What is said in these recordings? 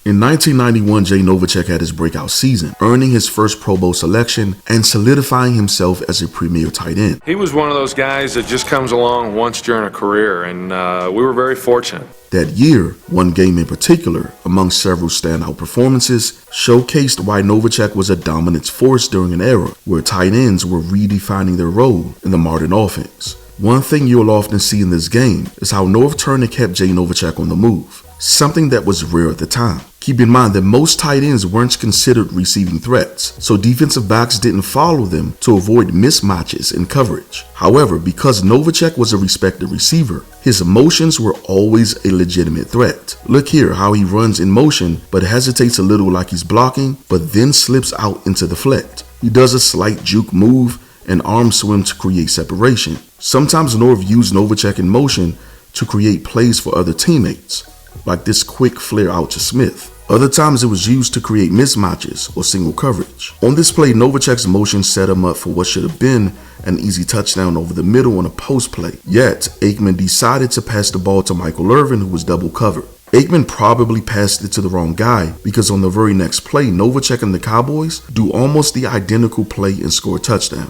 In 1991, Jay Novacek had his breakout season, earning his first Pro Bowl selection and solidifying himself as a premier tight end. He was one of those guys that just comes along once during a career, and we were very fortunate. That year, one game in particular, among several standout performances, showcased why Novacek was a dominant force during an era where tight ends were redefining their role in the modern offense. One thing you'll often see in this game is how Norv Turner kept Jay Novacek on the move, something that was rare at the time. Keep in mind that most tight ends weren't considered receiving threats, so defensive backs didn't follow them to avoid mismatches in coverage. However, because Novacek was a respected receiver, his motions were always a legitimate threat. Look here how he runs in motion but hesitates a little like he's blocking, but then slips out into the flat. He does a slight juke move and arm swim to create separation. Sometimes Norv used Novacek in motion to create plays for other teammates, like this quick flare out to Smith. Other times it was used to create mismatches or single coverage. On this play, Novacek's motion set him up for what should have been an easy touchdown over the middle on a post play. Yet, Aikman decided to pass the ball to Michael Irvin, who was double covered. Aikman probably passed it to the wrong guy because on the very next play, Novacek and the Cowboys do almost the identical play and score a touchdown.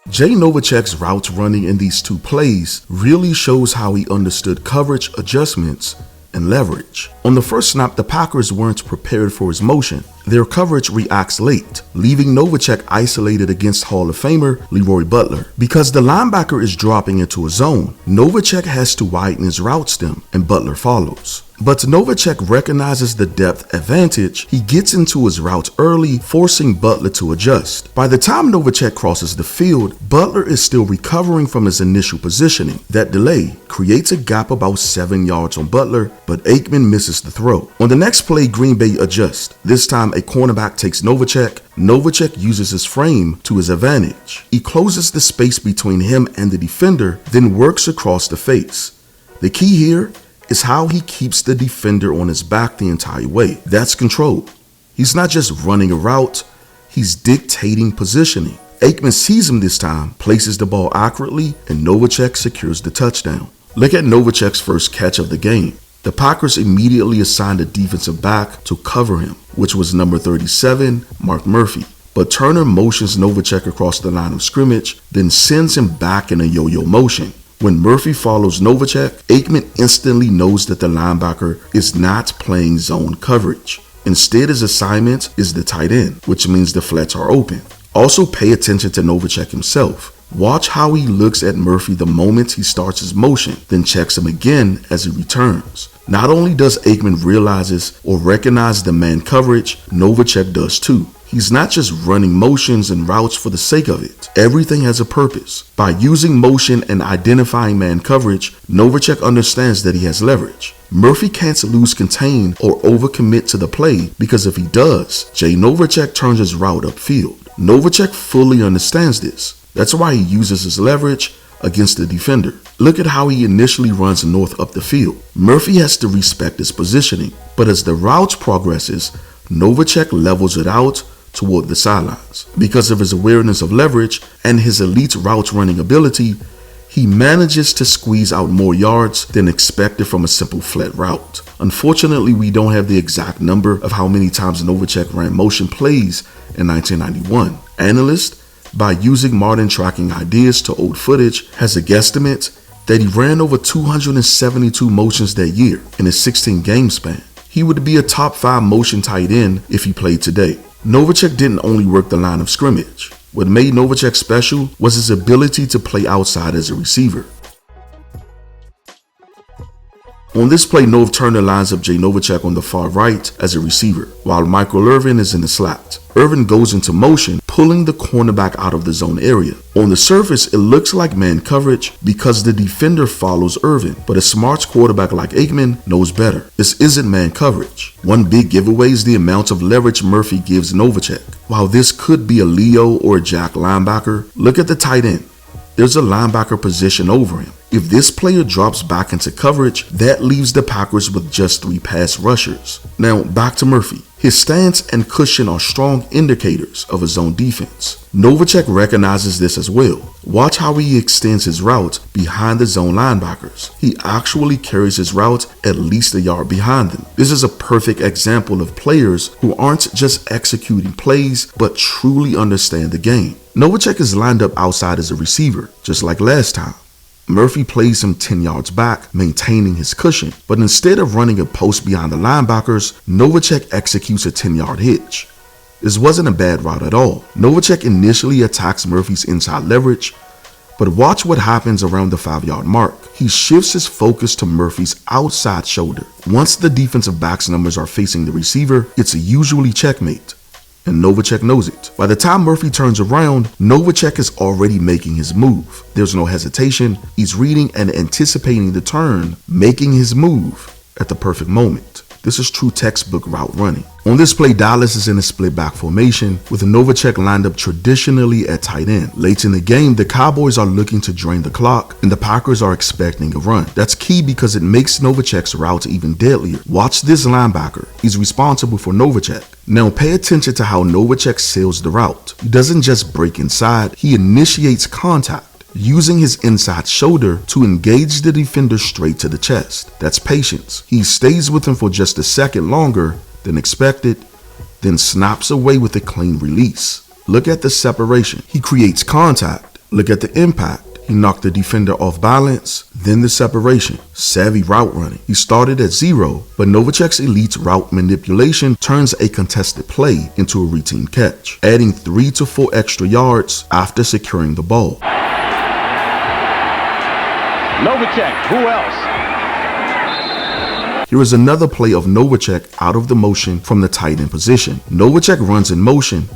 Jay Novacek's route running in these two plays really shows how he understood coverage adjustments and leverage. On the first snap, the Packers weren't prepared for his motion. Their coverage reacts late, leaving Novacek isolated against Hall of Famer Leroy Butler. Because the linebacker is dropping into a zone, Novacek has to widen his route stem, and Butler follows. But Novacek recognizes the depth advantage. He gets into his route early, forcing Butler to adjust. By the time Novacek crosses the field, Butler is still recovering from his initial positioning. That delay creates a gap about 7 yards on Butler, but Aikman misses the throw. On the next play, Green Bay adjusts. This time, a cornerback takes Novacek. Novacek uses his frame to his advantage. He closes the space between him and the defender, then works across the face. The key here is how he keeps the defender on his back the entire way. That's control. He's not just running a route, he's dictating positioning. Aikman sees him this time, places the ball accurately, and Novacek secures the touchdown. Look at Novacek's first catch of the game. The Packers immediately assigned a defensive back to cover him, which was number 37, Mark Murphy. But Turner motions Novacek across the line of scrimmage, then sends him back in a yo-yo motion. When Murphy follows Novacek, Aikman instantly knows that the linebacker is not playing zone coverage. Instead, his assignment is the tight end, which means the flats are open. Also pay attention to Novacek himself. Watch how he looks at Murphy the moment he starts his motion, then checks him again as he returns. Not only does Aikman realize or recognize the man coverage, Novacek does too. He's not just running motions and routes for the sake of it. Everything has a purpose. By using motion and identifying man coverage, Novacek understands that he has leverage. Murphy can't lose contain or overcommit to the play because if he does, Jay Novacek turns his route upfield. Novacek fully understands this. That's why he uses his leverage against the defender. Look at how he initially runs north up the field. Murphy has to respect his positioning, but as the route progresses, Novacek levels it out toward the sidelines. Because of his awareness of leverage and his elite route running ability, he manages to squeeze out more yards than expected from a simple flat route. Unfortunately, we don't have the exact number of how many times Novacek ran motion plays in 1991. Analysts, by using modern tracking ideas to old footage, has a guesstimate that he ran over 272 motions that year in a 16-game span. He would be a top 5 motion tight end if he played today. Novacek didn't only work the line of scrimmage. What made Novacek special was his ability to play outside as a receiver. On this play, Norv Turner lines up Jay Novacek on the far right as a receiver, while Michael Irvin is in the slot. Irvin goes into motion, pulling the cornerback out of the zone area. On the surface, it looks like man coverage because the defender follows Irvin, but a smart quarterback like Aikman knows better. This isn't man coverage. One big giveaway is the amount of leverage Murphy gives Novacek. While this could be a Leo or a Jack linebacker, look at the tight end. There's a linebacker position over him. If this player drops back into coverage, that leaves the Packers with just 3 pass rushers. Now back to Murphy. His stance and cushion are strong indicators of his zone defense. Novacek recognizes this as well. Watch how he extends his route behind the zone linebackers. He actually carries his route at least a yard behind them. This is a perfect example of players who aren't just executing plays, but truly understand the game. Novacek is lined up outside as a receiver, just like last time. Murphy plays him 10 yards back, maintaining his cushion, but instead of running a post behind the linebackers, Novacek executes a 10-yard hitch. This wasn't a bad route at all. Novacek initially attacks Murphy's inside leverage, but watch what happens around the 5-yard mark. He shifts his focus to Murphy's outside shoulder. Once the defensive back's numbers are facing the receiver, it's usually checkmate, and Novacek knows it. By the time Murphy turns around, Novacek is already making his move. There's no hesitation. He's reading and anticipating the turn, making his move at the perfect moment. This is true textbook route running. On this play, Dallas is in a split back formation with Novacek lined up traditionally at tight end. Late in the game, the Cowboys are looking to drain the clock and the Packers are expecting a run. That's key because it makes Novacek's route even deadlier. Watch this linebacker. He's responsible for Novacek. Now pay attention to how Novacek sails the route. He doesn't just break inside, he initiates contact, using his inside shoulder to engage the defender straight to the chest. That's patience. He stays with him for just a second longer than expected, then snaps away with a clean release. Look at the separation. He creates contact. Look at the impact. He knocked the defender off balance, then the separation. Savvy route running. He started at 0, but Novacek's elite route manipulation turns a contested play into a routine catch, adding 3 to 4 extra yards after securing the ball. Novacek, who else? Here is another play of Novacek out of the motion from the tight end position. Novacek runs in motion,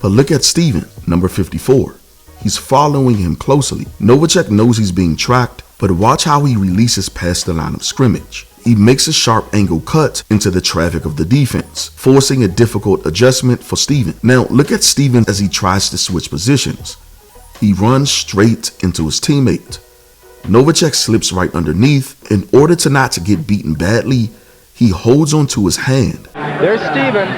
but look at Steven, number 54. He's following him closely. Novacek knows he's being tracked, but watch how he releases past the line of scrimmage. He makes a sharp angle cut into the traffic of the defense, forcing a difficult adjustment for Steven. Now look at Steven as he tries to switch positions. He runs straight into his teammate. Novacek slips right underneath. In order to not to get beaten badly, he holds onto his hand. There's Steven.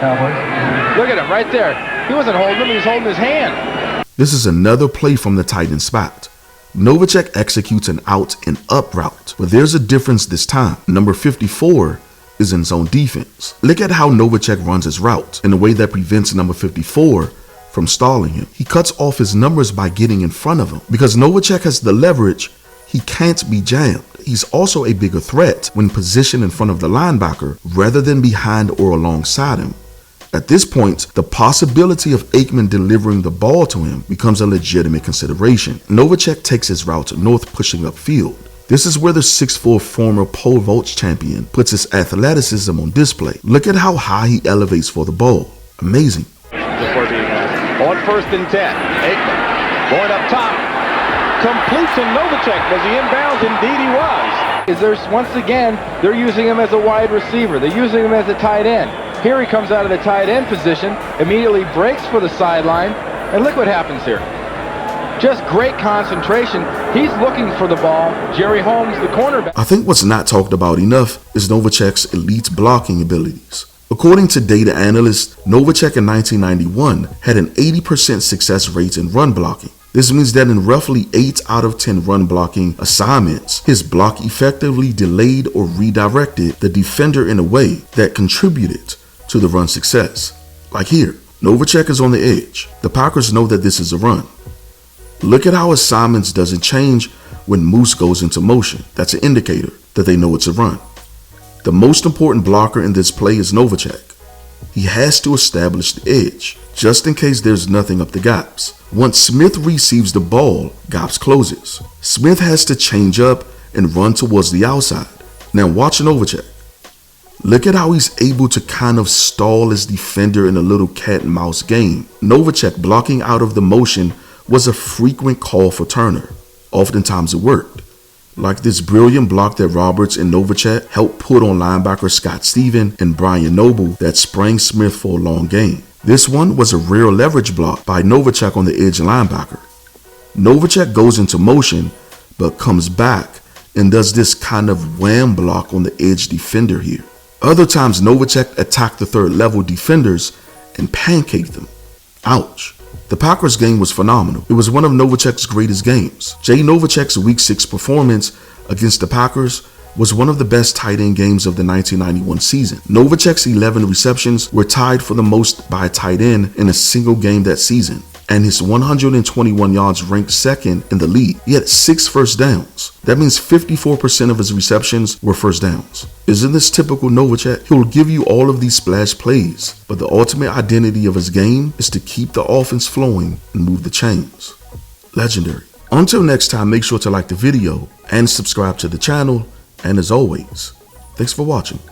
Look at him right there. He wasn't holding him, he was holding his hand. This is another play from the tight end spot. Novacek executes an out and up route, but there's a difference this time. Number 54 is in zone defense. Look at how Novacek runs his route in a way that prevents number 54 from stalling him. He cuts off his numbers by getting in front of him. Because Novacek has the leverage, he can't be jammed. He's also a bigger threat when positioned in front of the linebacker rather than behind or alongside him. At this point, the possibility of Aikman delivering the ball to him becomes a legitimate consideration. Novacek takes his route north, pushing upfield. This is where the 6'4" former pole vault champion puts his athleticism on display. Look at how high he elevates for the ball. Amazing. On 1st and 10, Aikman going up top. Complete to Novacek. Was he inbounds? Indeed he was. Once again, they're using him as a wide receiver. They're using him as a tight end. Here he comes out of the tight end position, immediately breaks for the sideline, and look what happens here. Just great concentration. He's looking for the ball. Jerry Holmes, the cornerback. I think what's not talked about enough is Novacek's elite blocking abilities. According to data analysts, Novacek in 1991 had an 80% success rate in run blocking. This means that in roughly 8 out of 10 run blocking assignments, his block effectively delayed or redirected the defender in a way that contributed to the run success. Like here, Novacek is on the edge. The Packers know that this is a run. Look at how assignments doesn't change when Moose goes into motion. That's an indicator that they know it's a run. The most important blocker in this play is Novacek. He has to establish the edge, just in case there's nothing up the gaps. Once Smith receives the ball, gaps closes. Smith has to change up and run towards the outside. Now watch Novacek. Look at how he's able to kind of stall his defender in a little cat and mouse game. Novacek blocking out of the motion was a frequent call for Turner. Oftentimes it worked. Like this brilliant block that Roberts and Novacek helped put on linebacker Scott Steven and Brian Noble that sprang Smith for a long gain. This one was a rare leverage block by Novacek on the edge linebacker. Novacek goes into motion, but comes back and does this kind of wham block on the edge defender here. Other times Novacek attacked the third level defenders and pancaked them. Ouch. The Packers game was phenomenal. It was one of Novachek's greatest games. Jay Novachek's Week 6 performance against the Packers was one of the best tight end games of the 1991 season. Novachek's 11 receptions were tied for the most by a tight end in a single game that season, and his 121 yards ranked second in the league. He had 6 first downs. That means 54% of his receptions were first downs. Isn't this typical Novacek? He'll give you all of these splash plays, but the ultimate identity of his game is to keep the offense flowing and move the chains. Legendary. Until next time, make sure to like the video and subscribe to the channel. And as always, thanks for watching.